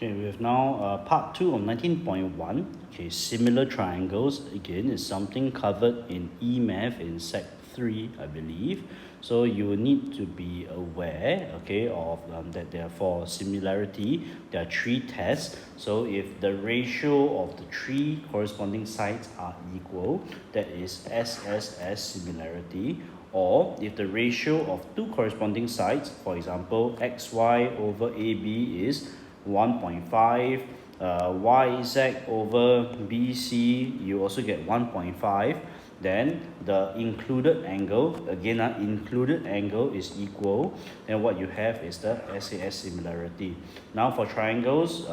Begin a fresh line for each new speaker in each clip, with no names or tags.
Okay, we have now part 2 of 19.1. Okay, similar triangles. Again, is something covered in E-Math in Sec 3, I believe. So you will need to be aware, okay, of that for similarity, there are 3 tests. So if the ratio of the 3 corresponding sides are equal, that is SSS similarity. Or if the ratio of 2 corresponding sides, for example, XY over AB is 1.5, YZ over BC, you also get 1.5. Then the included angle, again, included angle is equal. Then what you have is the SAS similarity. Now for triangles,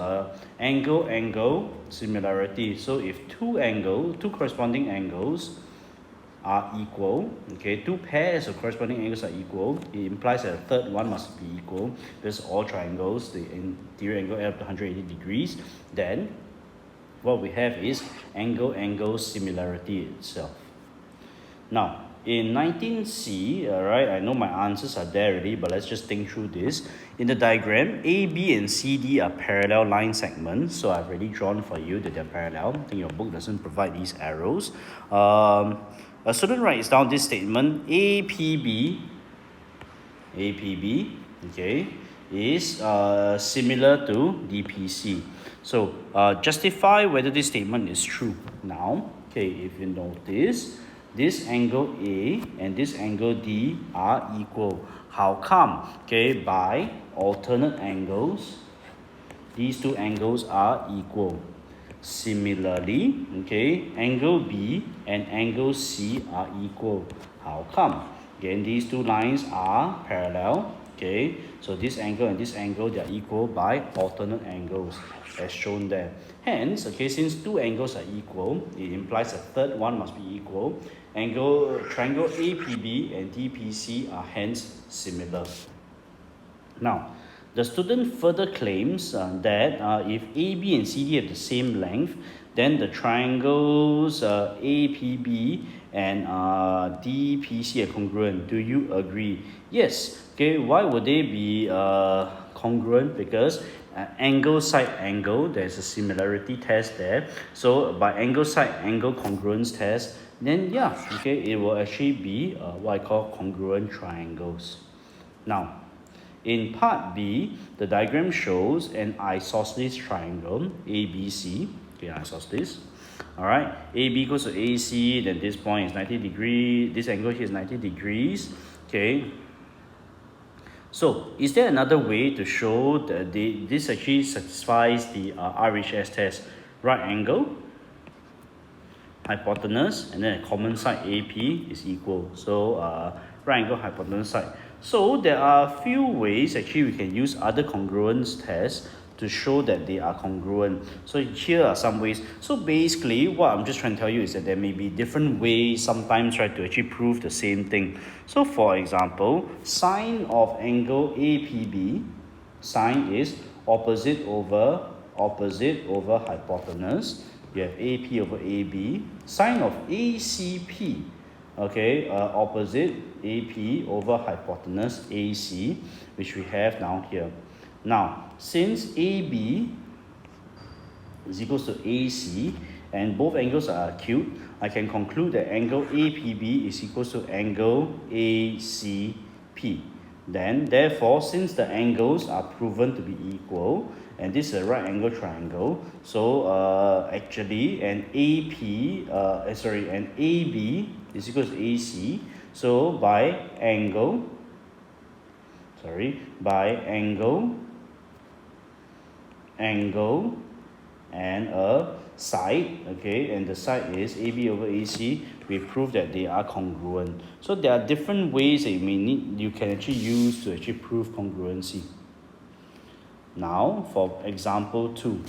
angle similarity. So if two corresponding angles are equal, okay, 2 pairs of corresponding angles are equal, it implies that a third one must be equal because all triangles, the interior angle add up to 180 degrees. Then what we have is angle similarity itself. Now in 19C, alright, I know my answers are there already, but let's just think through this. In the diagram, AB and CD are parallel line segments, so I've already drawn for you that they're parallel. I think your book doesn't provide these arrows. A student writes down this statement: APB, okay, is similar to DPC. So justify whether this statement is true. Now, okay, if you notice, this angle A and this angle D are equal. How come? Okay, by alternate angles, these 2 angles are equal. Similarly, okay, angle B and angle C are equal. How come? Again, these 2 lines are parallel. Okay, so this angle and this angle, they are equal by alternate angles, as shown there. Hence, okay, since 2 angles are equal, it implies a third one must be equal. Triangle APB and DPC are hence similar. Now, the student further claims that if AB and CD have the same length, then the triangles APB and DPC are congruent. Do you agree? Yes. Okay, why would they be congruent? Because angle side angle, there's a similarity test there. So by angle side angle congruence test, then yeah, okay, it will actually be what I call congruent triangles. Now, in part B, the diagram shows an isosceles triangle, ABC. Okay, isosceles. Alright, AB goes to AC, then this point is 90 degrees, this angle here is 90 degrees. Okay. So, is there another way to show that this actually satisfies the RHS test? Right angle, hypotenuse, and then a common side AP is equal. So, right angle, hypotenuse, side. So there are a few ways actually we can use other congruence tests to show that they are congruent. So here are some ways. So basically what I'm just trying to tell you is that there may be different ways sometimes try to actually prove the same thing. So for example, sine of angle APB, sine is opposite over hypotenuse. You have AP over AB. Sine of ACP, okay, opposite AP over hypotenuse AC, which we have down here. Now, since AB is equal to AC and both angles are acute, I can conclude that angle APB is equal to angle ACP. Then, therefore, since the angles are proven to be equal, and this is a right angle triangle, so actually an AB is equal to AC. So by angle and a side, okay, and the side is AB over AC, we prove that they are congruent. So there are different ways that you can actually use to actually prove congruency. Now for example 2.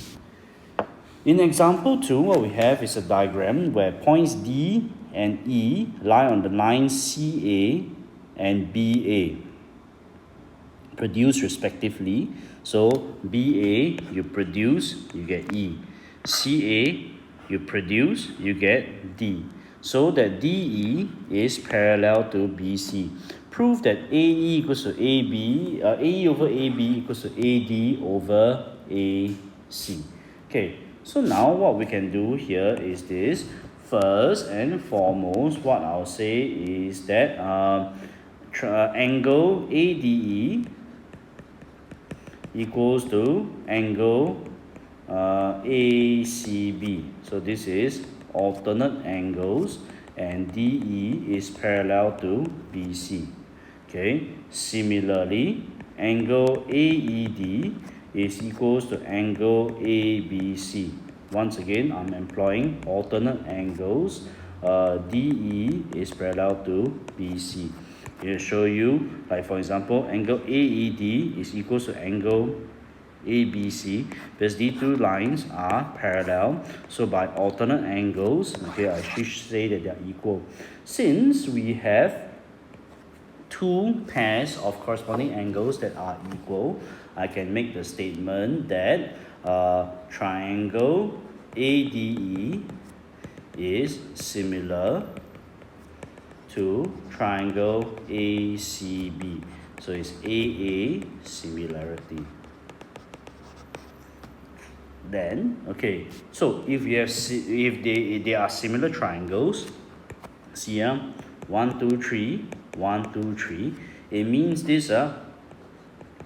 In example 2, what we have is a diagram where points D and E lie on the line CA and BA, produce respectively. So BA, you produce, you get E. CA, you produce, you get D. So that DE is parallel to BC. Prove that AE equals to AB, AE over AB equals to AD over AC. C. Okay, so now what we can do here is this. First and foremost, what I'll say is that angle ADE equals to angle ACB. So this is alternate angles, and DE is parallel to BC. Okay, similarly, angle AED is equals to angle ABC. Once again, I'm employing alternate angles. DE is parallel to BC. It'll show you, like for example, angle AED is equals to angle ABC, because these two lines are parallel. So by alternate angles, okay, I should say that they are equal. Since we have two pairs of corresponding angles that are equal, I can make the statement that triangle ADE is similar to triangle ACB. So it's AA similarity. Then, okay, so if you have if they are similar triangles, see here, 1 2 3 1 2 3, it means this AE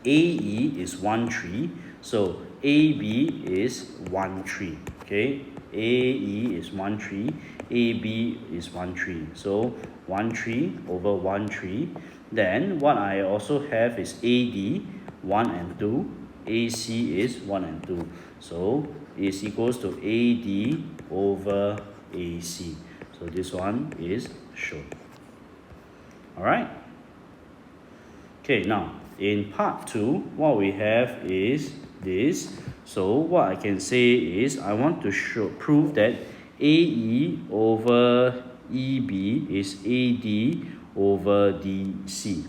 is 1 3, so AB is 1 3. Okay, AE is 1 3, AB is 1 3, so 1 3 over 1 3. Then what I also have is AD 1 and 2, AC is 1 and 2, so is equals to AD over AC. So this one is shown. Alright. Okay, now in part 2, what we have is this. So what I can say is I want to prove that AE over EB is AD over DC.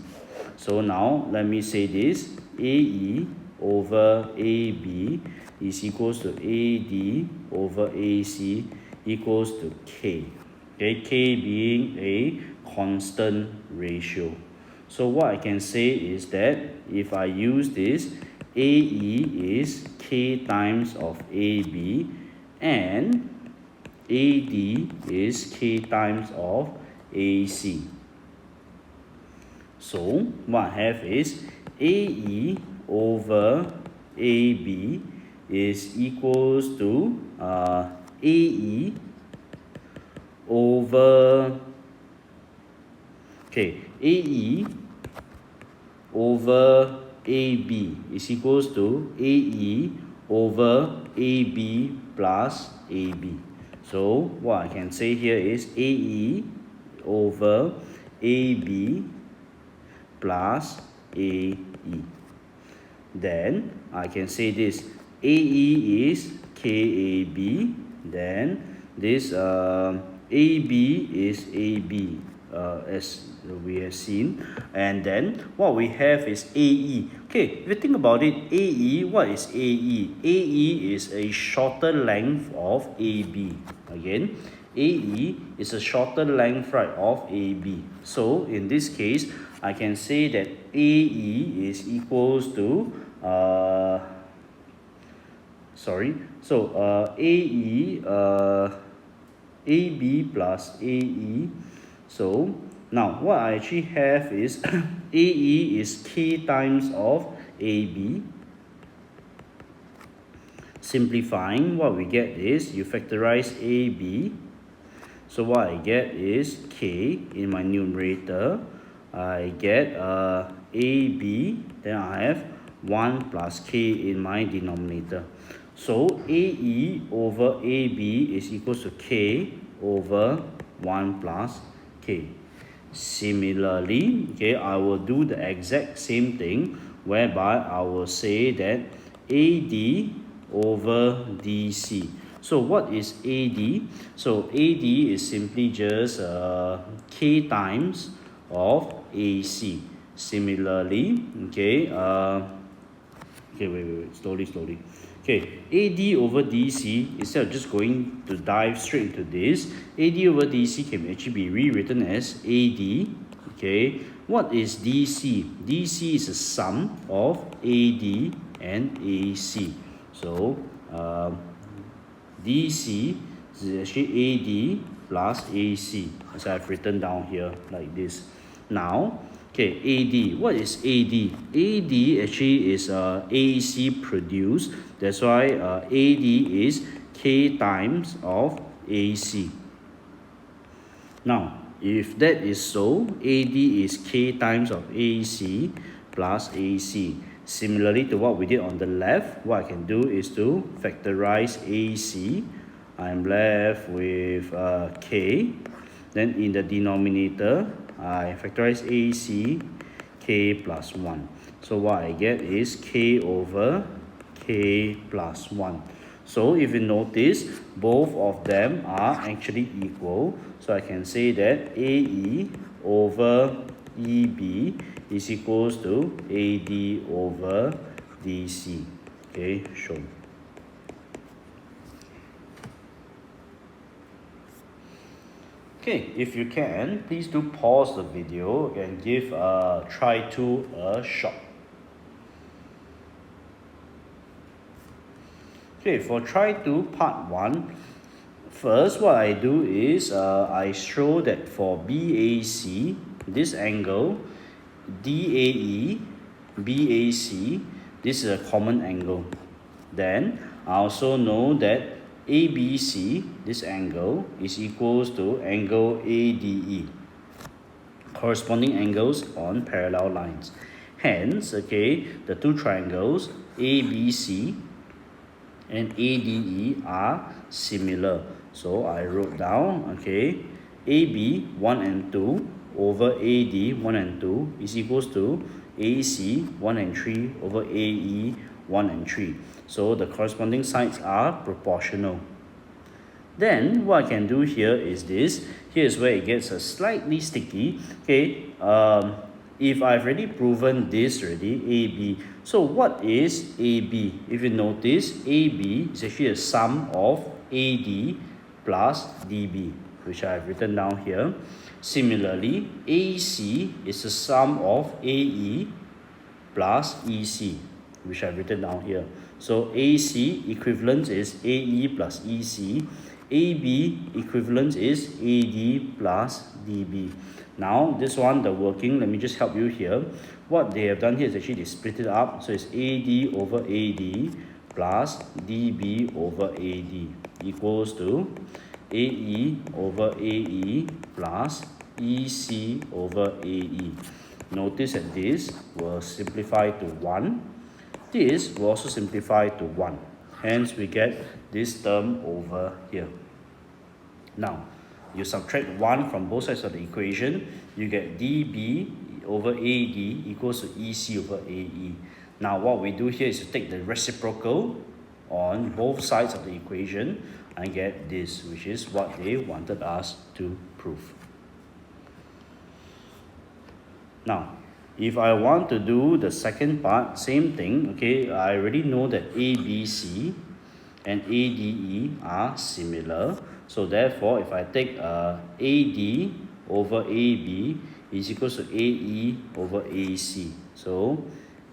So now let me say this. AE over AB is equals to AD over AC equals to K. Okay, K being a constant ratio. So what I can say is that if I use this, AE is K times of AB and AD is K times of AC. So what I have is AE over AB is equals to AE over, okay, AE over AB is equals to AE over AB plus AB. So what I can say here is AE over AB plus AE. Then I can say this, AE is KAB, then this AB is AB, as we have seen, and then what we have is AE. Okay, if you think about it, AE, what is AE? AE is a shorter length of AB. Again, AE is a shorter length, right, of AB. So in this case, I can say that AE is equals to AB plus AE. So now what I actually have is AE is K times of AB. Simplifying, what we get is you factorize AB. So what I get is K in my numerator. I get AB, then I have 1 plus K in my denominator. So AE over AB is equals to K over 1 plus K. Similarly, okay, I will do the exact same thing, whereby I will say that AD over DC. So what is AD? So AD is simply just K times of AC. Similarly, okay, wait, slowly. Okay, AD over DC, instead of just going to dive straight into this, AD over DC can actually be rewritten as AD. Okay, what is DC? DC is a sum of AD and AC. So DC is actually AD plus AC, as I've written down here like this. Now, okay, AD. What is AD? AD actually is AC produced. That's why AD is K times of AC. Now, if that is so, AD is K times of AC plus AC. Similarly to what we did on the left, what I can do is to factorize AC. I'm left with K. Then in the denominator, I factorize AC, K plus 1. So what I get is K over K plus 1. So if you notice, both of them are actually equal. So I can say that AE over EB is equals to AD over DC. Okay, shown. Okay, if you can, please do pause the video and give try 2 a shot. Okay, for try 2 part 1, first what I do is I show that for BAC, this angle, DAE, BAC, this is a common angle. Then I also know that ABC, this angle, is equals to angle ADE, corresponding angles on parallel lines. Hence, okay, the two triangles ABC and ADE are similar. So I wrote down, okay, AB 1 and 2 over AD 1 and 2 is equals to AC 1 and 3 over AE 1 and 3. So the corresponding sides are proportional. Then what I can do here is this. Here is where it gets slightly sticky. Okay, if I've already proven this already, AB. So what is AB? If you notice, AB is actually a sum of AD plus DB, which I have written down here. Similarly, AC is the sum of AE plus EC, which I've written down here. So AC equivalent is AE plus EC. AB equivalent is AD plus DB. Now, this one, the working, let me just help you here. What they have done here is actually they split it up. So it's AD over AD plus DB over AD equals to AE over AE plus EC over AE. Notice that this will simplify to 1. This will also simplify to 1. Hence, we get this term over here. Now, you subtract 1 from both sides of the equation, you get dB over AD equals to EC over AE. Now, what we do here is to take the reciprocal on both sides of the equation and get this, which is what they wanted us to prove. Now, if I want to do the second part, same thing, okay, I already know that ABC and ADE are similar. So therefore, if I take AD over AB is equals to AE over AC. So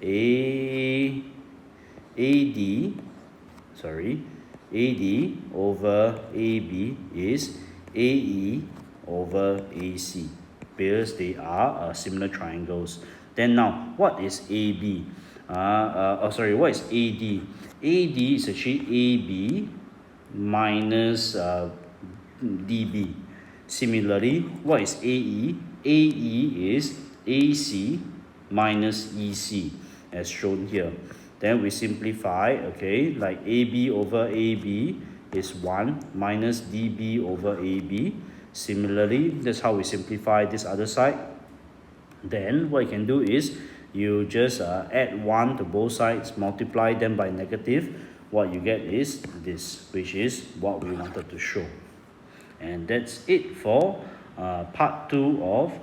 AD over AB is AE over AC, because they are similar triangles. Then now, what is AB? What is AD? AD is actually AB minus DB. Similarly, what is AE? AE is AC minus EC, as shown here. Then we simplify, okay, like AB over AB is 1 minus DB over AB. Similarly, that's how we simplify this other side. Then what you can do is you just add 1 to both sides, multiply them by negative. What you get is this, which is what we wanted to show. And that's it for part 2 of